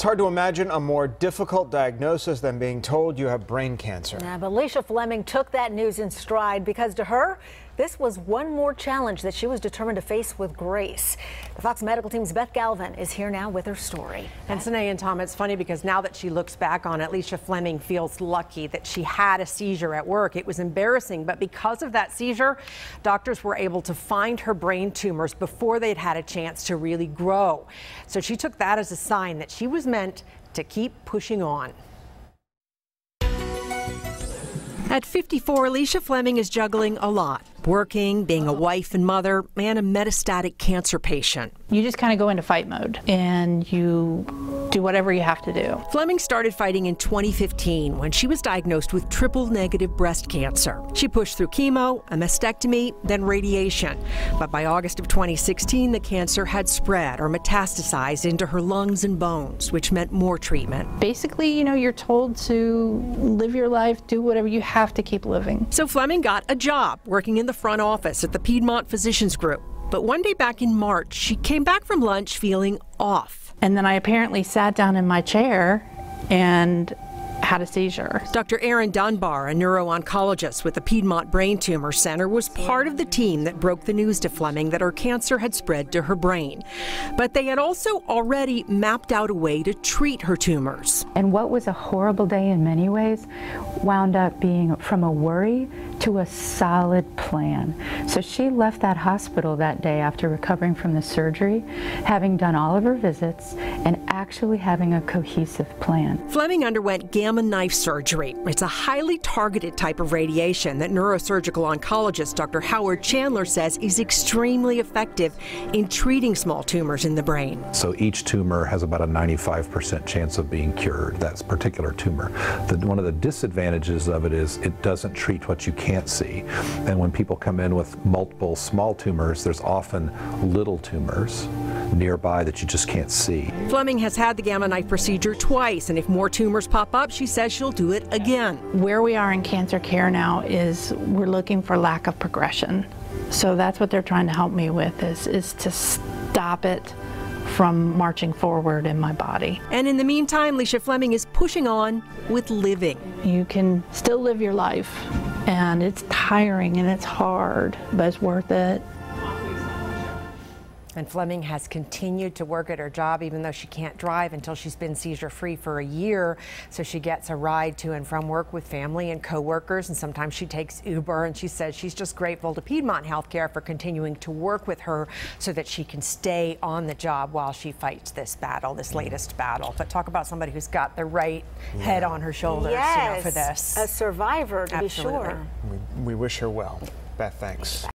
hard to imagine a more difficult diagnosis than being told you have brain cancer. Yeah, but Alicia Fleming took that news in stride because to her, this was one more challenge that she was determined to face with grace. The Fox Medical Team's Beth Galvin is here now with her story. And Sine and Tom, it's funny because now that she looks back on it, Alicia Fleming feels lucky that she had a seizure at work. It was embarrassing, but because of that seizure, doctors were able to find her brain tumors before they'd had a chance to really grow. So she took that as a sign that she was meant to keep pushing on. At 54, Alicia Fleming is juggling a lot. Working, being a wife and mother, and a metastatic cancer patient. You just kind of go into fight mode and you do whatever you have to do. Fleming started fighting in 2015 when she was diagnosed with triple-negative breast cancer. She pushed through chemo, a mastectomy, then radiation. But by August of 2016, the cancer had spread or metastasized into her lungs and bones, which meant more treatment. Basically, you're told to live your life, do whatever you have to keep living. So Fleming got a job working in the front office at the Piedmont Physicians Group. But one day back in March, she came back from lunch feeling off. And then I apparently sat down in my chair and had a seizure. Dr. Erin Dunbar, a neuro-oncologist with the Piedmont Brain Tumor Center, was part of the team that broke the news to Fleming that her cancer had spread to her brain. But they had also already mapped out a way to treat her tumors. And what was a horrible day in many ways wound up being from a worry to a solid plan. So she left that hospital that day after recovering from the surgery, having done all of her visits and actually having a cohesive plan. Fleming underwent gamma knife surgery. It's a highly targeted type of radiation that neurosurgical oncologist Dr. Howard Chandler says is extremely effective in treating small tumors in the brain. So each tumor has about a 95% chance of being cured, that particular tumor. One of the disadvantages of it is it doesn't treat what you can't see. And when people come in with multiple small tumors, there's often little tumors nearby that you just can't see. Fleming has had the gamma knife procedure twice, and if more tumors pop up, she says she'll do it again. Where we are in cancer care now is we're looking for lack of progression. So that's what they're trying to help me with is to stop it from marching forward in my body. And in the meantime, Alicia Fleming is pushing on with living. You can still live your life, and it's tiring and it's hard, but it's worth it. And Fleming has continued to work at her job even though she can't drive until she's been seizure-free for a year. So she gets a ride to and from work with family and co-workers, and sometimes she takes Uber, and she says she's just grateful to Piedmont Healthcare for continuing to work with her so that she can stay on the job while she fights this battle, this latest battle. But talk about somebody who's got the right head on her shoulders, yes, for this. A survivor, to Absolutely. be sure. We wish her well. Beth, thanks.